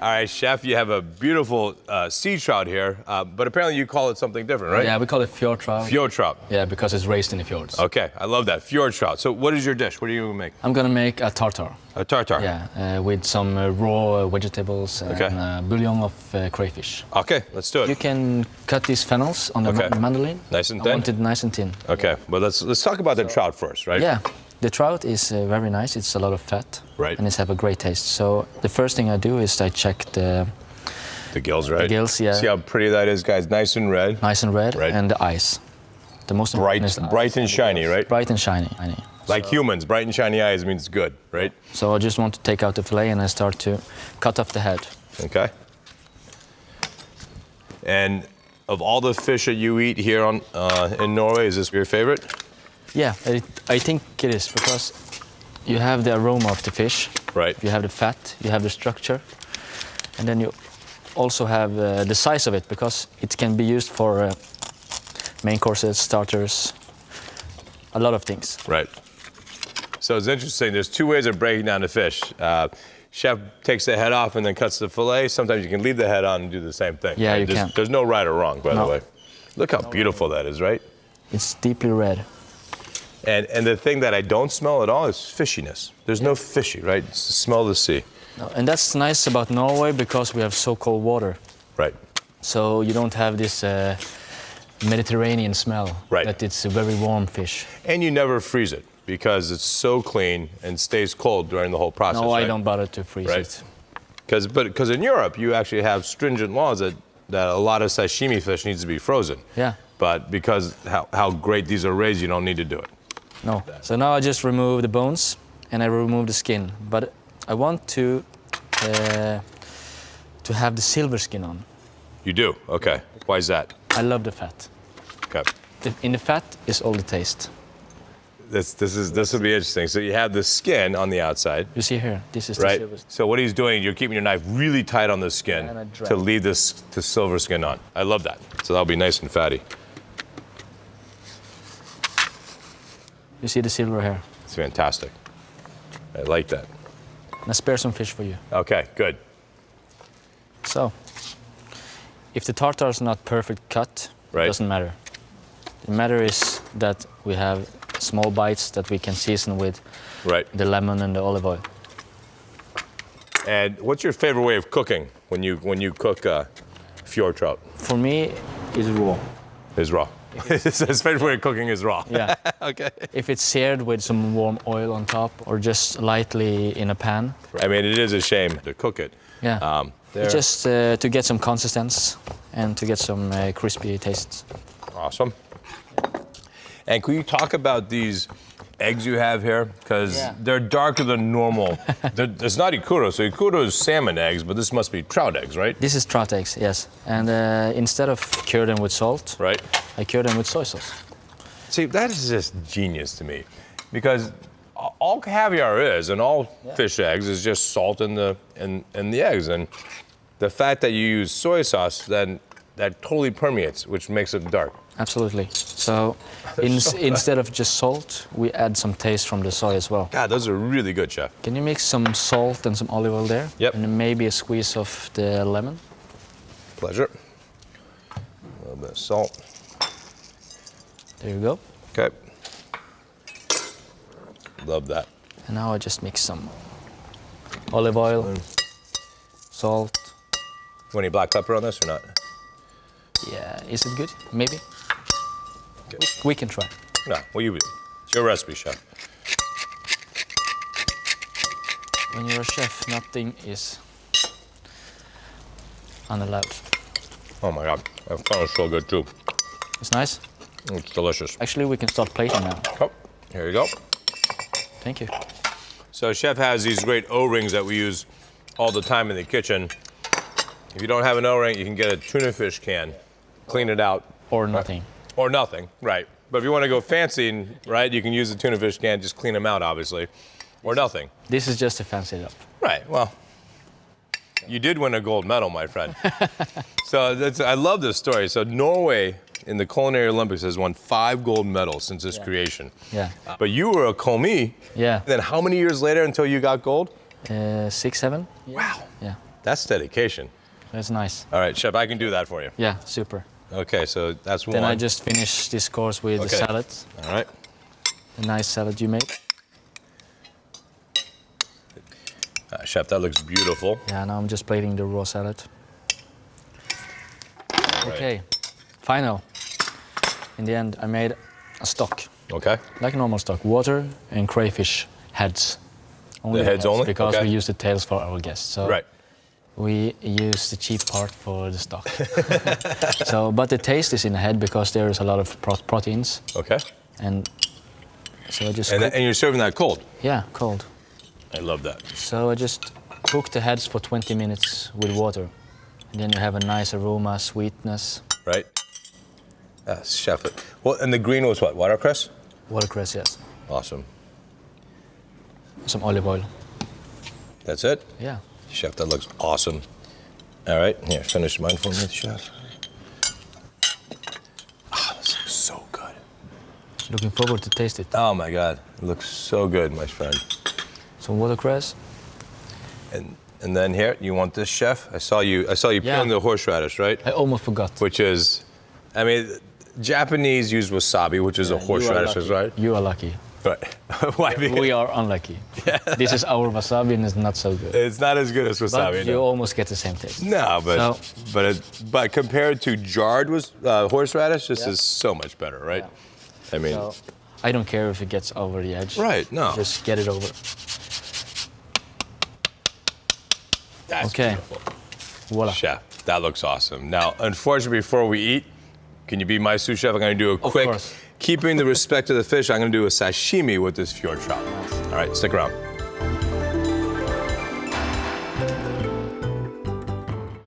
All right, chef, you have a beautiful sea trout here, but apparently you call it something different, right? Yeah, we call it fjord trout. Fjord trout. Yeah, because it's raised in the fjords. Okay, I love that. Fjord trout. So what is your dish? What are you going to make? I'm gonna make a tartar. A tartar? Yeah, with some raw vegetables and bouillon of crayfish. Okay, let's do it. You can cut these fennels on the mandolin. Nice and thin? I want it nice and thin. Okay, well let's talk about the trout first, right? Yeah, the trout is very nice. It's a lot of fat. Right. And it's have a great taste. So the first thing I do is I check the gills, right? The gills, yeah. See how pretty that is, guys? Nice and red. Nice and red. Right. And the eyes. The most important is the bright and shiny, right? Bright and shiny. Like humans, bright and shiny eyes means good, right? So I just want to take out the fillet and I start to cut off the head. Okay. And of all the fish that you eat here in Norway, is this your favorite? Yeah, I think it is because you have the aroma of the fish. Right. You have the fat, you have the structure, and then you also have the size of it because it can be used for main courses, starters, a lot of things. Right. So it's interesting. There's two ways of breaking down the fish. Chef takes the head off and then cuts the fillet. Sometimes you can leave the head on and do the same thing. Yeah, right? you can. There's no right or wrong, by the way. Look how beautiful that is, right? It's deeply red. And the thing that I don't smell at all is fishiness. There's no fishy, right? It's the smell of the sea. No, and that's nice about Norway because we have so cold water. Right. So you don't have this Mediterranean smell. Right. That it's a very warm fish. And you never freeze it because it's so clean and stays cold during the whole process. No, right? I don't bother to freeze it. Because in Europe you actually have stringent laws that a lot of sashimi fish needs to be frozen. Yeah. But because how great these are raised, you don't need to do it. No. So now I just remove the bones and I remove the skin. But I want to have the silver skin on. You do? Okay. Why is that? I love the fat. Okay. In the fat is all the taste. This will be interesting. So you have the skin on the outside. You see here, this is the right. silver skin. So what he's doing, you're keeping your knife really tight on the skin to leave the silver skin on. I love that. So that'll be nice and fatty. You see the silver here. It's fantastic. I like that. And I spare some fish for you. Okay, good. So, if the tartar is not perfect cut, it doesn't matter. The matter is that we have small bites that we can season with the lemon and the olive oil. And what's your favorite way of cooking when you cook fjord trout? For me, it's raw. It's raw. His favorite way of cooking is raw. Yeah. Okay. If it's seared with some warm oil on top or just lightly in a pan. I mean, it is a shame to cook it. Yeah. Just to get some consistency and to get some crispy tastes. Awesome. And can you talk about these eggs you have here? Because they're darker than normal. It's not ikuro, so ikuro is salmon eggs, but this must be trout eggs, right? This is trout eggs, yes. And instead of cure them with salt, I cure them with soy sauce. See, that is just genius to me, because all caviar is, and all fish eggs, is just salt in the eggs, and the fact that you use soy sauce, then that totally permeates, which makes it dark. Absolutely. So, instead of just salt, we add some taste from the soy as well. God, those are really good, chef. Can you mix some salt and some olive oil there? Yep. And then maybe a squeeze of the lemon? Pleasure. A little bit of salt. There you go. Okay. Love that. And now I just mix some olive oil, salt. You want any black pepper on this or not? Yeah, is it good? Maybe. Okay. We can try. No, well, it's your recipe, chef. When you're a chef, nothing is unallowed. Oh my God, that sounds so good too. It's nice? It's delicious. Actually, we can start plating now. Oh, here you go. Thank you. So chef has these great O-rings that we use all the time in the kitchen. If you don't have an O-ring, you can get a tuna fish can, clean it out. Or nothing. Or nothing, right. But if you want to go fancy, right, you can use the tuna fish can, just clean them out, obviously. Or nothing. This is just to fancy it up. Right, well, you did win a gold medal, my friend. So I love this story. So Norway in the Culinary Olympics has won 5 gold medals since its creation. Yeah. But you were a commis. Yeah. Then how many years later until you got gold? 6, 7. Wow. Yeah. That's dedication. That's nice. All right, chef, I can do that for you. Yeah, super. Okay, so that's one. Then I just finish this course with the salad. All right. The nice salad you made. Chef, that looks beautiful. Yeah, now I'm just plating the raw salad. Right. Okay, final. In the end, I made a stock. Okay. Like normal stock, water and crayfish heads. The heads only? Because Okay. we use the tails for our guests. So Right. we use the cheap part for the stock. So, but the taste is in the head because there is a lot of proteins. Okay. And so I just And you're serving that cold. yeah, cold. I love that. So I just cook the heads for 20 minutes with water. And then you have a nice aroma, sweetness. Right? Chef. Well, and the green was what? Watercress? Watercress, yes. Awesome. Some olive oil. That's it? Yeah. Chef, that looks awesome. All right, here, finish mine for me, chef. Ah, this looks so good. Looking forward to taste it. Oh my God, it looks so good, my friend. Some watercress. And then here, you want this, chef? I saw you peeling the horseradish, right? I almost forgot. Which is, I mean, Japanese use wasabi, which is a horseradish, right? You are lucky. Right. Why? We are unlucky. This is our wasabi and it's not so good. It's not as good as wasabi. But you almost get the same taste. No, but So- but compared to jarred horseradish, this is so much better, right? I mean, So I don't care if it gets over the edge. right? No. Just get it over. That's Okay. beautiful. Voila. Chef, that looks awesome. Now, unfortunately, before we eat, can you be my sous chef? I'm going to do a quick, course. keeping the respect of the fish, I'm going to do a sashimi with this fjord trout. All right, stick around.